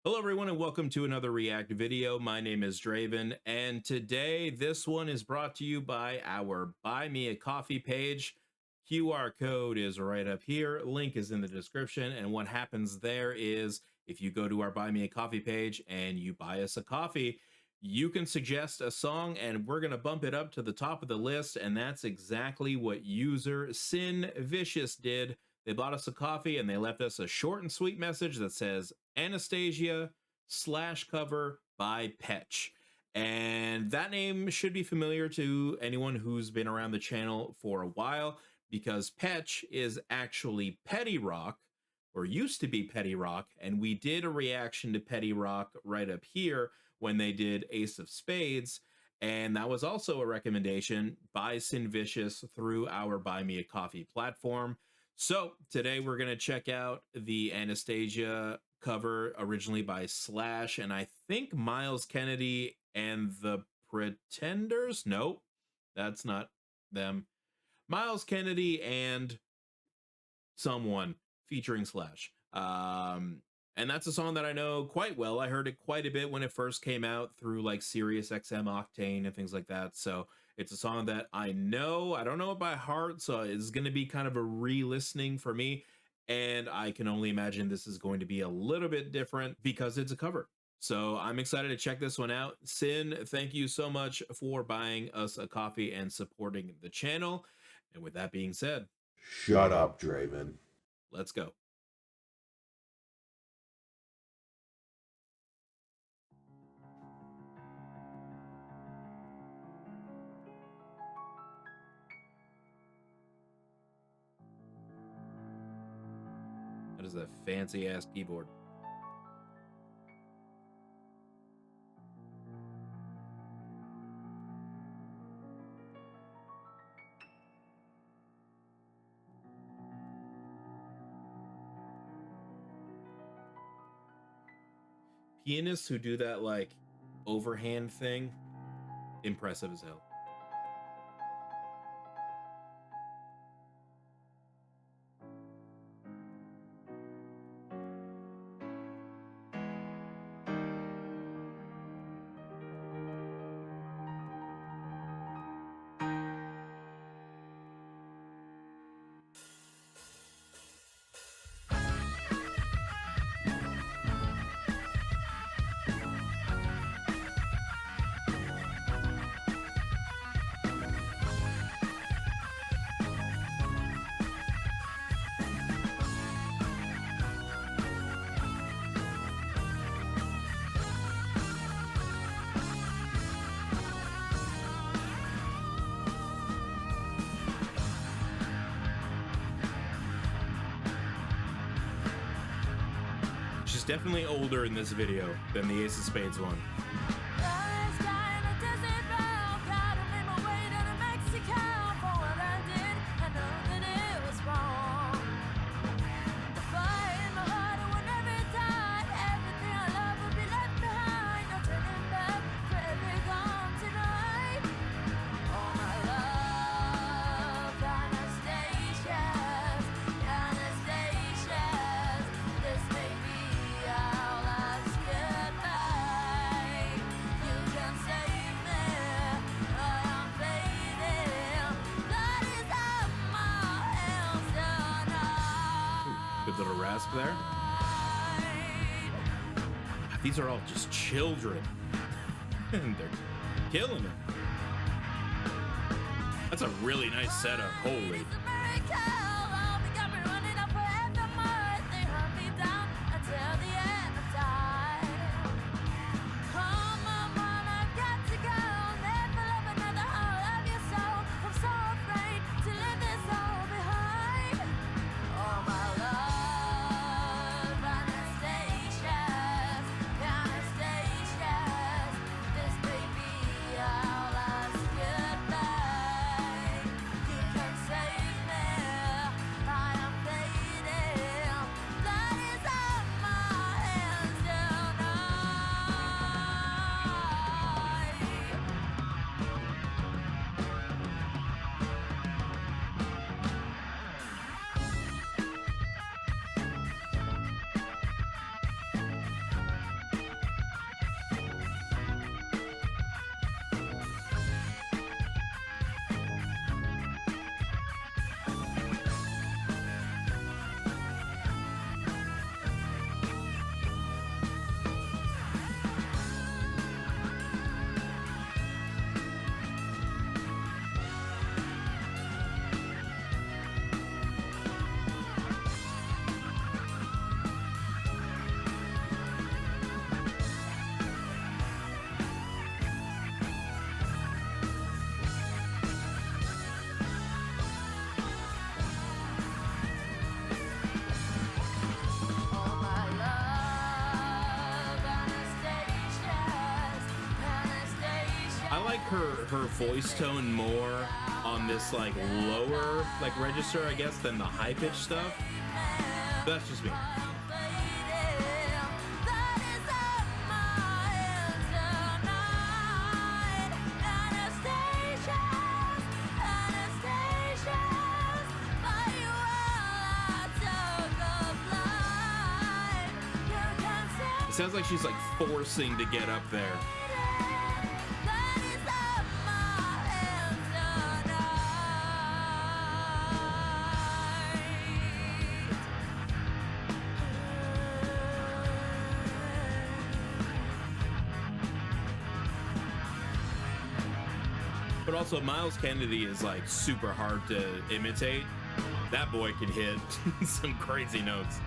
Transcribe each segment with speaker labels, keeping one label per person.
Speaker 1: Hello everyone and welcome to another React video. My name is Draven and today this one is brought to you by our Buy Me a Coffee page. QR code is right up here, link is in the description, and what happens there is if you go to our Buy Me a Coffee page and you buy us a coffee, you can suggest a song and we're going to bump it up to the top of the list, and that's exactly what user Syn Vicious did. They bought us a coffee and they left us a short and sweet message that says Anastasia / cover by PETCH. And that name should be familiar to anyone who's been around the channel for a while, because PETCH is actually Petty Rock, or used to be Petty Rock, and we did a reaction to Petty Rock right up here when they did Ace of Spades, and that was also a recommendation by Syn Vicious through our Buy Me a Coffee platform. So today we're going to check out the Anastasia cover, originally by Slash, and I think Myles Kennedy and the Pretenders. Nope, that's not them. Myles Kennedy and someone featuring Slash. And that's a song that I know quite well. I heard it quite a bit when it first came out through like Sirius XM Octane and things like that. So it's a song that I know. I don't know it by heart, so it's going to be kind of a re-listening for me. And I can only imagine this is going to be a little bit different because it's a cover. So I'm excited to check this one out. Syn, thank you so much for buying us a coffee and supporting the channel. And with that being said,
Speaker 2: shut up, Draven.
Speaker 1: Let's go. That is a fancy ass keyboard. Pianists who do that like overhand thing, impressive as hell. She's definitely older in this video than the Ace of Spades one. Good little rasp there. These are all just children. And they're killing it. That's a really nice setup. Holy. her voice tone more on this like lower like register, I guess, than the high pitch stuff. But that's just me. It sounds like she's like forcing to get up there. But also Myles Kennedy is like super hard to imitate. That boy can hit some crazy notes.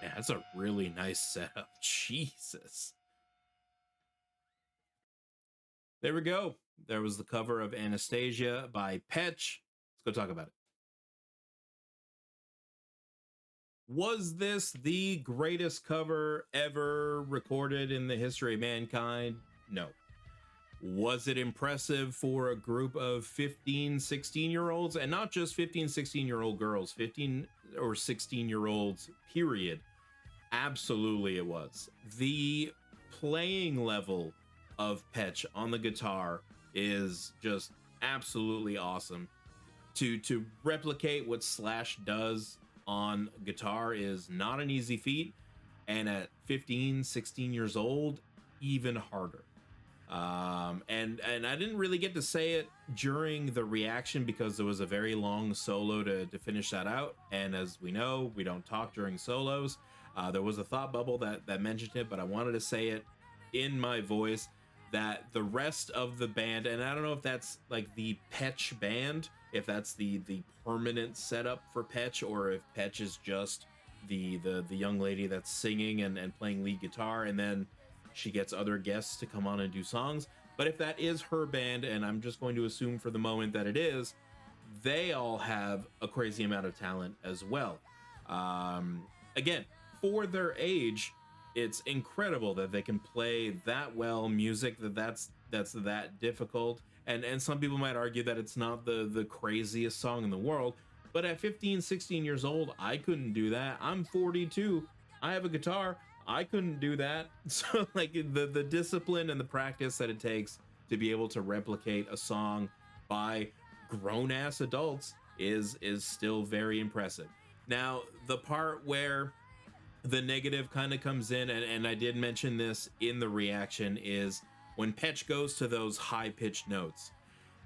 Speaker 1: Yeah, that's a really nice setup. Jesus. There we go. There was the cover of Anastasia by PETCH. Let's go talk about it. Was this the greatest cover ever recorded in the history of mankind? No. Was it impressive for a group of 15, 16-year-olds? And not just 15, 16-year-old girls, 15 or 16-year-olds, period. Absolutely it was. The playing level of PETCH on the guitar is just absolutely awesome. To replicate what Slash does on guitar is not an easy feat, and at 15, 16 years old, even harder. And I didn't really get to say it during the reaction because there was a very long solo to finish that out, and as we know, we don't talk during solos. There was a thought bubble that mentioned it, but I wanted to say it in my voice that the rest of the band, and I don't know if that's like the PETCH band, if that's the permanent setup for PETCH, or if PETCH is just the young lady that's singing and playing lead guitar, and then she gets other guests to come on and do songs. But if that is her band, and I'm just going to assume for the moment that it is, they all have a crazy amount of talent as well. Again, for their age, it's incredible that they can play that well music that's that difficult. And some people might argue that it's not the craziest song in the world, but at 15, 16 years old, I couldn't do that. I'm 42. I have a guitar. I couldn't do that. So like the discipline and the practice that it takes to be able to replicate a song by grown-ass adults is still very impressive. Now, the part where the negative kind of comes in, and I did mention this in the reaction, is when PETCH goes to those high-pitched notes.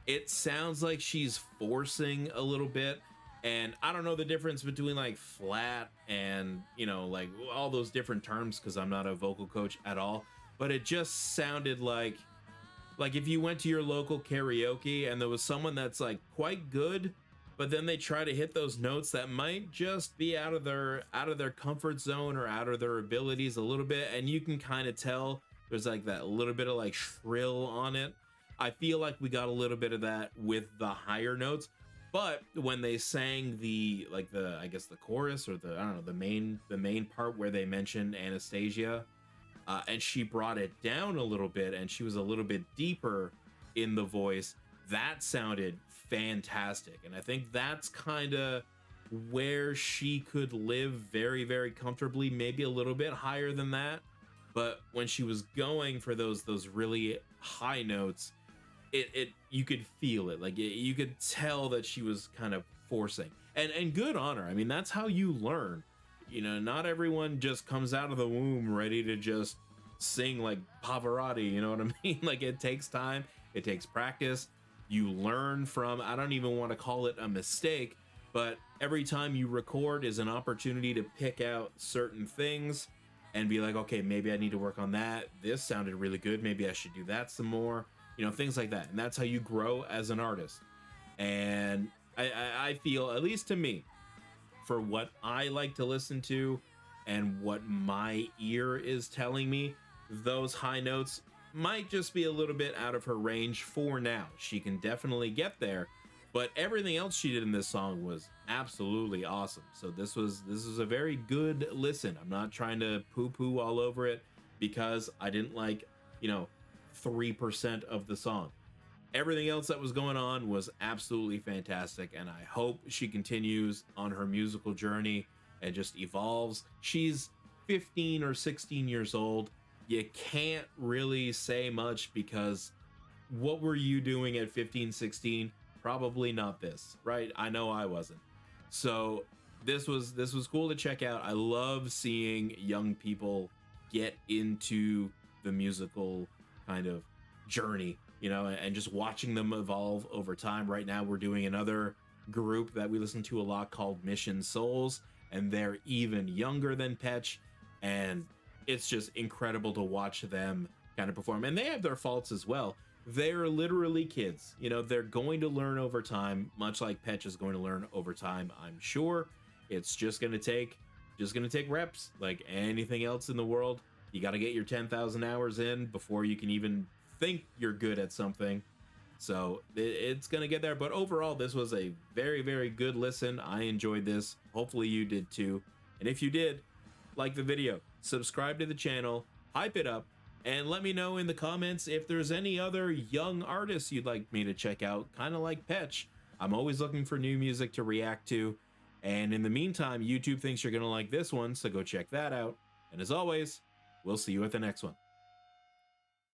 Speaker 1: It sounds like she's forcing a little bit, and I don't know the difference between like flat and, you know, like all those different terms because I'm not a vocal coach at all, but it just sounded like if you went to your local karaoke and there was someone that's like quite good, but then they try to hit those notes that might just be out of their comfort zone or out of their abilities a little bit, and you can kind of tell there's like that little bit of like shrill on it. I feel like we got a little bit of that with the higher notes, but when they sang I guess the chorus or the main part where they mentioned Anastasia, and she brought it down a little bit, and she was a little bit deeper in the voice. That sounded fantastic, and I think that's kind of where she could live very, very comfortably, maybe a little bit higher than that. But when she was going for those really high notes, it you could feel it, like you could tell that she was kind of forcing. And good on her. I mean, that's how you learn. You know, not everyone just comes out of the womb ready to just sing like Pavarotti, you know what I mean? Like, it takes time, it takes practice. You learn from, I don't even want to call it a mistake, but every time you record is an opportunity to pick out certain things and be like, okay, maybe I need to work on that. This sounded really good, maybe I should do that some more, you know, things like that. And that's how you grow as an artist. And I feel, at least to me, for what I like to listen to and what my ear is telling me, those high notes might just be a little bit out of her range for now. She can definitely get there, but everything else she did in this song was absolutely awesome. So this was a very good listen. I'm not trying to poo-poo all over it because I didn't like, you know, 3% of the song. Everything else that was going on was absolutely fantastic, and I hope she continues on her musical journey and just evolves. She's 15 or 16 years old. You can't really say much, because what were you doing at 15, 16? Probably not this, right? I know I wasn't. So this was cool to check out. I love seeing young people get into the musical kind of journey, you know, and just watching them evolve over time. Right now we're doing another group that we listen to a lot called Mission Souls, and they're even younger than PETCH, and it's just incredible to watch them kind of perform. And they have their faults as well. They're literally kids, you know, they're going to learn over time, much like PETCH is going to learn over time, I'm sure. It's just going to take reps, like anything else in the world. You got to get your 10,000 hours in before you can even think you're good at something. So it's gonna get there. But overall, this was a very, very good listen. I enjoyed this. Hopefully you did too. And if you did, like the video, subscribe to the channel, hype it up, and let me know in the comments if there's any other young artists you'd like me to check out, kind of like PETCH. I'm always looking for new music to react to. And in the meantime, YouTube thinks you're gonna like this one, so go check that out. And as always, we'll see you at the next one.